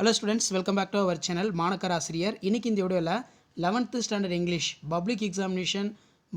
Hello students, welcome back to our channel மாணக்கர் ஆசிரியர். இன்னைக்கு இந்த வீடியோல 11th standard English public examination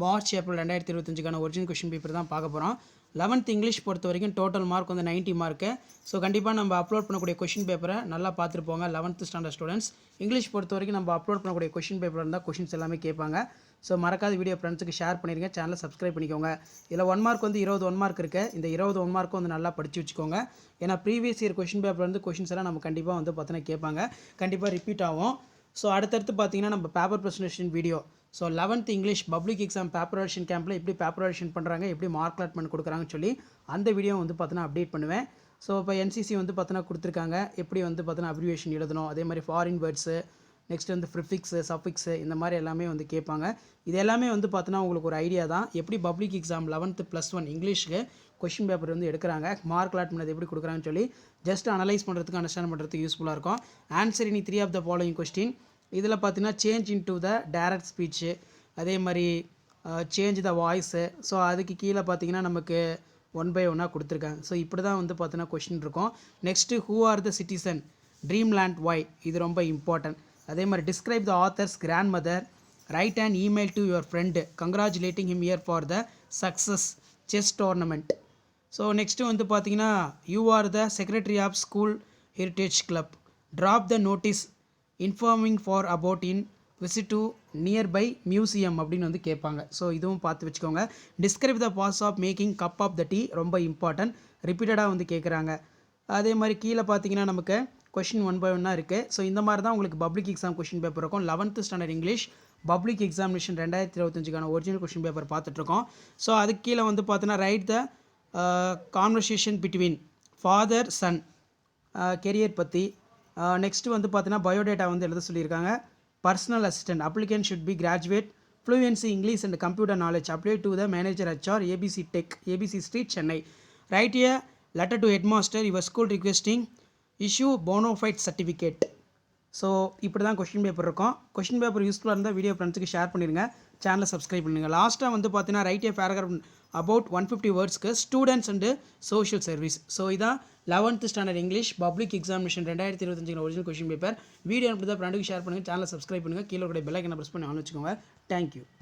March April 2025க்கான ஒரிஜினல் क्वेश्चन பேப்பர் தான் பார்க்க போறோம். 11th இங்கிலீஷ் பொறுத்த வரைக்கும் டோட்டல் மார்க் வந்து 90 மார்க். சோ கண்டிப்பா நம்ம அப்லோட் பண்ணக்கூடிய क्वेश्चन பேப்பரை நல்லா பார்த்துட்டு போங்க 11th ஸ்டாண்டர்ட் ஸ்டூடண்ட்ஸ். இங்கிலீஷ் பொறுத்த வரைக்கும் நம்ம அப்லோட் பண்ணக்கூடிய क्वेश्चन பேப்பர்ல இருந்தா क्वेश्चंस எல்லாமே கேட்பாங்க. சோ மறக்காத வீடியோ ஃப்ரெண்ட்ஸ்க்கு ஷேர் பண்ணிருங்க, சேனலை சப்ஸ்கிரைப் பண்ணிக்கோங்க. இதுல 1 மார்க் வந்து 20 1 மார்க் இருக்கு. இந்த 20 1 மார்க் வந்து நல்லா படிச்சு வச்சுக்கோங்க. ஏனா ப்ரீவியஸ் இயர் क्वेश्चन பேப்பர்ல இருந்து क्वेश्चंस எல்லாம் நம்ம கண்டிப்பா வந்து பார்த்தனா கேட்பாங்க. கண்டிப்பா ரிப்பீட் ஆகும். சோ அடுத்து பாத்தீங்கன்னா நம்ம paper presentation video. So 11th English public exam paper edition கேம்பில் எப்படி பேப்பர் எடிஷன் பண்ணுறாங்க, எப்படி மார்க் அலாட்மெண்ட் கொடுக்குறாங்கன்னு சொல்லி அந்த வீடியோ வந்து பார்த்தீங்கன்னா அப்டேட் பண்ணுவேன். ஸோ இப்போ என்சிசி வந்து பார்த்தீங்கன்னா கொடுத்துருக்காங்க, எப்படி வந்து பார்த்தீங்கன்னா அப்ரிவேஷன் எழுதணும், அதே மாதிரி ஃபாரின் வேர்ட்ஸு, நெக்ஸ்ட் வந்து ப்ரிஃபிக்ஸு சஃபிக்ஸு இந்த மாதிரி எல்லாமே வந்து கேட்பாங்க. இது எல்லாமே வந்து பார்த்தீங்கன்னா உங்களுக்கு ஒரு ஐடியா தான், எப்படி பப்ளிக் எக்ஸாம் 11th +1 இங்கிலீஷுக்கு கொஷின் பேப்பர் வந்து எடுக்கிறாங்க, மார்க் அலாட்மெண்ட் எப்படி கொடுக்குறாங்கன்னு சொல்லி ஜஸ்ட் அனலைஸ் பண்ணுறதுக்கு அண்டர்ஸ்டாண்ட் பண்ணுறதுக்கு யூஸ்ஃபுல்லாக இருக்கும். ஆன்சர் இனி 3 ஆஃப் த ஃபாலோயிங் கொஸ்டின். இதில் பார்த்தீங்கன்னா change into the direct speech, அதே மாதிரி சேஞ்ச் த வாய்ஸு. ஸோ அதுக்கு கீழே பார்த்தீங்கன்னா நமக்கு 1 by 1 கொடுத்துருக்காங்க. ஸோ இப்படி தான் வந்து பார்த்தீங்கன்னா கொஷின் இருக்கும். Next who are the citizen, dreamland why, இது ரொம்ப இம்பார்ட்டன்ட். அதே மாதிரி describe the author's grandmother, write and email to your friend congratulating him year for the success chess tournament. So next வந்து பார்த்தீங்கன்னா you are the secretary of school heritage club, drop the notice informing for about in visit to nearby museum அப்படின்னு வந்து கேட்பாங்க. So இதுவும் பார்த்து வச்சுக்கோங்க. Describe the process of making cup of the tea, ரொம்ப important, ரிப்பீட்டடாக வந்து கேட்குறாங்க. அதே மாதிரி கீழே பார்த்தீங்கன்னா நமக்கு கொஷின் 1 by 1 இருக்குது. ஸோ இந்த மாதிரி தான் உங்களுக்கு பப்ளிக் எக்ஸாம் கொஷின் பேப்பர் இருக்கும். 11th standard English public examination 2025க்கான ஒரிஜினல் கொஷின் பேப்பர் பார்த்துட்ருக்கோம். ஸோ அதுக்கு கீழே வந்து பார்த்தீங்கன்னா write the conversation between father son, career பற்றி. நெக்ஸ்ட்டு வந்து பார்த்தீங்கன்னா பயோடேட்டா வந்து எழுத சொல்லியிருக்காங்க. Personal assistant applicant should be graduate fluency English and computer knowledge apply to the manager HR ABC tech, ABC street, Chennai. Write a letter to headmaster your school requesting issue bonafide certificate. So இப்படி தான் question paper இருக்கும். Question paper யூஸ்ஃபுல்லாக இருந்தால் video ஃப்ரெண்ட்ஸுக்கு share பண்ணிடுங்க, சேனலை subscribe பண்ணுங்கள். லாஸ்ட்டாக வந்து பார்த்தீங்கன்னா ரைட் ஏ பேராகிராஃப் அபவுட் 150 வேர்ட்ஸ்க்கு students and social service. So இதான் 11th standard English public examination 2025 original question paper. Video அப்படி தான் ஃப்ரெண்டுக்கு ஷேர் பண்ணுங்கள், சேனலை சப்ஸ்கிரைப் பண்ணுங்கள், கீழே கூட பெல் ஐக்கனை ப்ரெஸ் பண்ணி ஆன் வச்சுக்கோங்க. தேங்க்யூ.